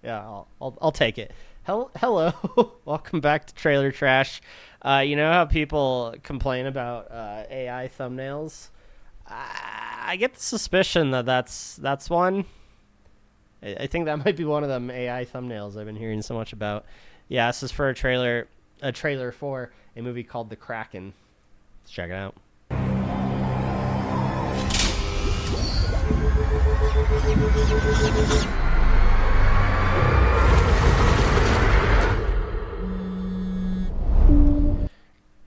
Yeah, I'll take it. Hello, welcome back to Trailer Trash. You know how people complain about AI thumbnails? I get the suspicion that that's one. I think that might be one of them AI thumbnails I've been hearing so much about. Yeah, this is for a trailer for a movie called The Kraken. Let's check it out.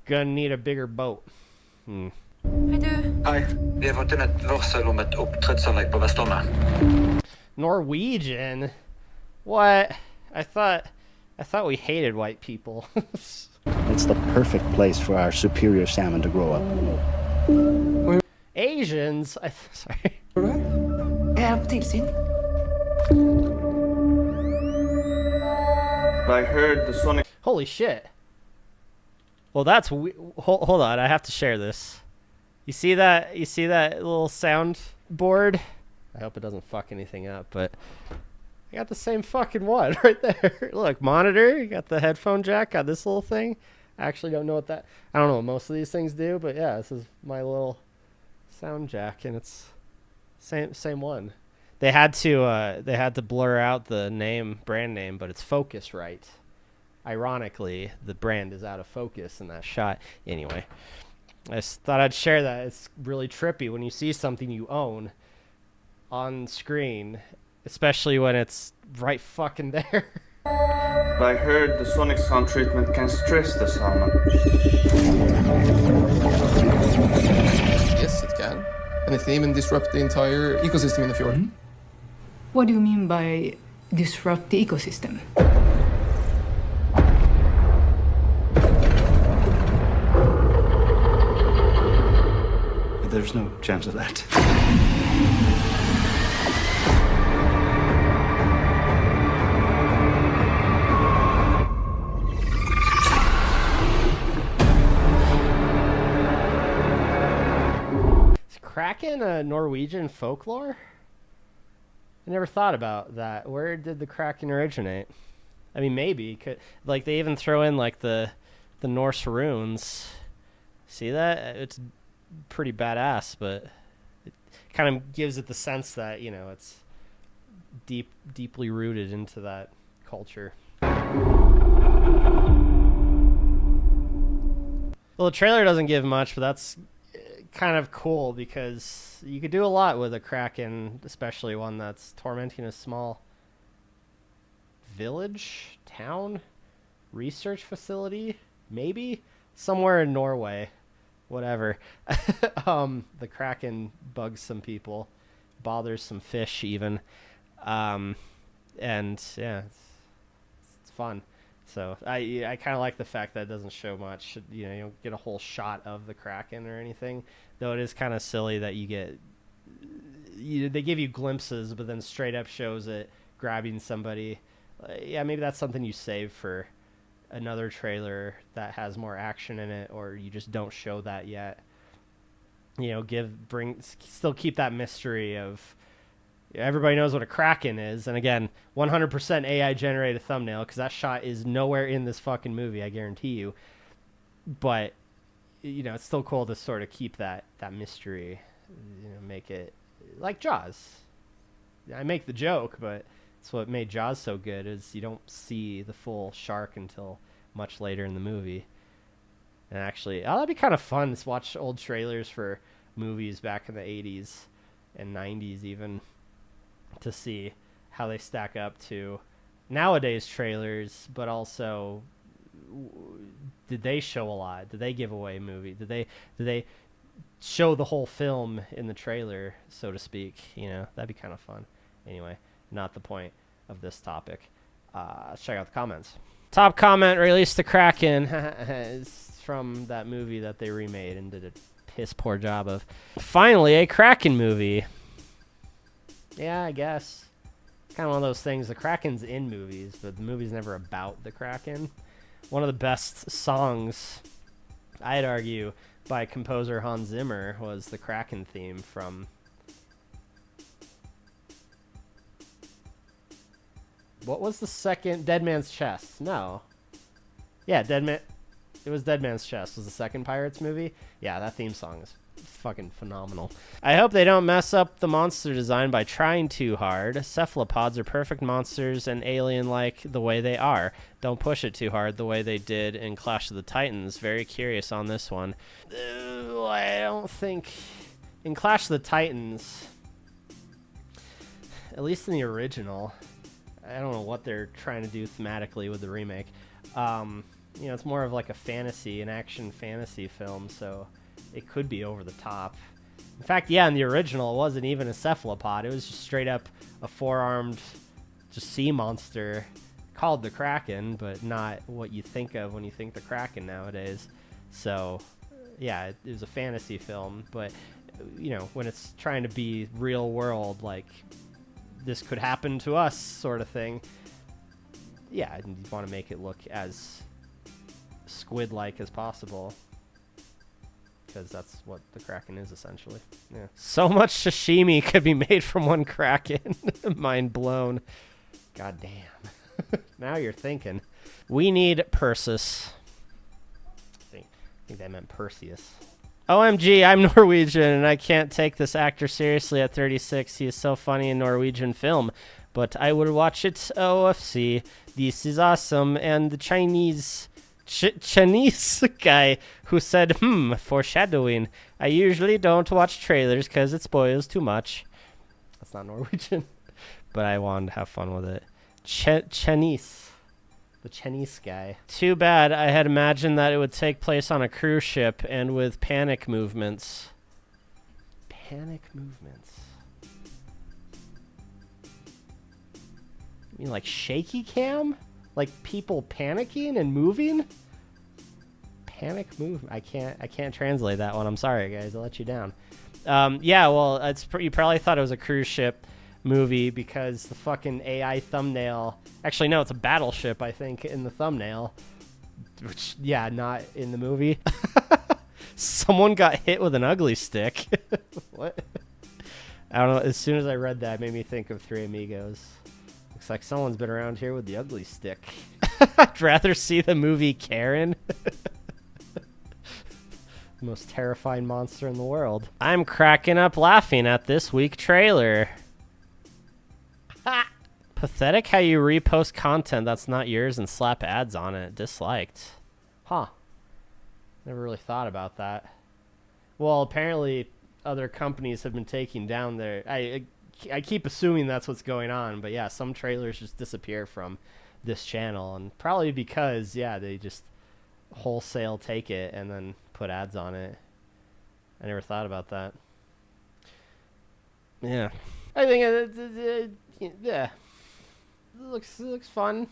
Gonna need a bigger boat. Hei du. Hei, vi har fått inn et varsel om et oppdrettsanlegg på Vestlandet. Norwegian? What? I thought we hated white people. It's the perfect place for our superior salmon to grow up. Asians? Sorry. Jeg på tilsyn. I heard the Sonic. Holy shit. Well, that's hold on. I have to share this. You see that? You see that little sound board? I hope it doesn't fuck anything up, but I got the same fucking one right there. Look, monitor. You got the headphone jack. Got this little thing. I actually don't know what that. I don't know what most of these things do, but yeah, this is my little sound jack, and it's same one. They had to blur out the brand name, but it's Focusrite. Ironically, the brand is out of focus in that shot. Anyway, I just thought I'd share that. It's really trippy when you see something you own on screen, especially when it's right fucking there. I heard the sonic sound treatment can stress the salmon. Yes, it can. And it can even disrupt the entire ecosystem in the fjord. What do you mean by disrupt the ecosystem? There's no chance of that. Is Kraken a Norwegian folklore? I never thought about that. Where did the Kraken originate? I mean, maybe like they even throw in like the Norse runes. See that? It's pretty badass, but it kind of gives it the sense that, you know, it's deeply rooted into that culture. Well, the trailer doesn't give much, but that's kind of cool because you could do a lot with a Kraken, especially one that's tormenting a small village, town, research facility, maybe somewhere in Norway. Whatever. The Kraken bugs some people, bothers some fish even, and yeah, it's fun. So I kind of like the fact that it doesn't show much. You know, you don't get a whole shot of the Kraken or anything, though it is kind of silly that they give you glimpses, but then straight up shows it grabbing somebody. Yeah, maybe that's something you save for another trailer that has more action in it, or you just don't show that yet. You know, still keep that mystery of everybody knows what a Kraken is. And again, 100% AI generated thumbnail, because that shot is nowhere in this fucking movie, I guarantee you. But you know, it's still cool to sort of keep that mystery. You know, make it like Jaws. I make the joke, but it's what made Jaws so good, is you don't see the full shark until much later in the movie. And actually, that'd be kind of fun to watch old trailers for movies back in the 80s and 90s even, to see how they stack up to nowadays trailers, but also did they show a lot? Did they give away a movie? Did they show the whole film in the trailer, so to speak? You know, that'd be kind of fun. Anyway, not the point of this topic. Let's check out the comments. Top comment: release the Kraken. It's from that movie that they remade and did a piss poor job of. Finally, a Kraken movie. Yeah, I guess. Kind of one of those things. The Kraken's in movies, but the movie's never about the Kraken. One of the best songs, I'd argue, by composer Hans Zimmer was the Kraken theme from What was the second? Dead Man's Chest. No. Yeah, It was Dead Man's Chest was the second Pirates movie. Yeah, that theme song is fucking phenomenal. I hope they don't mess up the monster design by trying too hard. Cephalopods are perfect monsters and alien-like the way they are. Don't push it too hard the way they did in Clash of the Titans. Very curious on this one. I don't think... In Clash of the Titans, at least in the original, I don't know what they're trying to do thematically with the remake. You know, it's more of like a fantasy, an action fantasy film, so it could be over the top. In fact, yeah, in the original, it wasn't even a cephalopod. It was just straight up a four-armed just sea monster called the Kraken, but not what you think of when you think the Kraken nowadays. So, yeah, it was a fantasy film, but, you know, when it's trying to be real world, like, this could happen to us sort of thing, yeah, you want to make it look as squid-like as possible, because that's what the Kraken is essentially. Yeah. So much sashimi could be made from one Kraken. Mind blown. God damn. Now you're thinking. We need Perseus. I think that meant Perseus. OMG, I'm Norwegian and I can't take this actor seriously at 36. He is so funny in Norwegian film, but I would watch it OFC. This is awesome. And the Chinese guy who said, foreshadowing. I usually don't watch trailers because it spoils too much. That's not Norwegian, but I wanted to have fun with it. Chinese. The Chinese guy. Too bad. I had imagined that it would take place on a cruise ship and with panic movements. Panic movements. You mean like shaky cam? Like people panicking and moving? Panic movement. I can't translate that one. I'm sorry, guys. I'll let you down. Yeah, well, you probably thought it was a cruise ship movie because the fucking AI thumbnail. Actually, no, it's a battleship, I think, in the thumbnail. Which, yeah, not in the movie. Someone got hit with an ugly stick. What? I don't know. As soon as I read that, it made me think of Three Amigos. Looks like someone's been around here with the ugly stick. I'd rather see the movie Karen. The most terrifying monster in the world. I'm cracking up laughing at this week trailer. Pathetic how you repost content that's not yours and slap ads on it. Disliked. Huh. Never really thought about that. Well, apparently other companies have been taking down their... I keep assuming that's what's going on, but yeah, some trailers just disappear from this channel, and probably because, yeah, they just wholesale take it and then put ads on it. I never thought about that. Yeah. I think, yeah. It looks fun.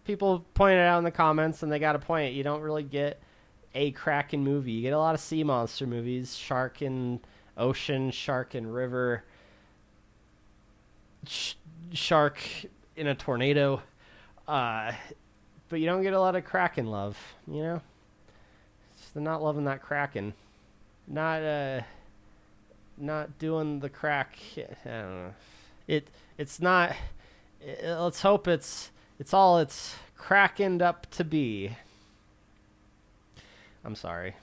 People pointed out in the comments, and they got a point. You don't really get a Kraken movie. You get a lot of sea monster movies. Shark in ocean, shark in river, shark in a tornado. But you don't get a lot of Kraken love, you know? Just not loving that Kraken. Not doing the crack. I don't know. It's not... let's hope it's all it's Krakened up to be. I'm sorry.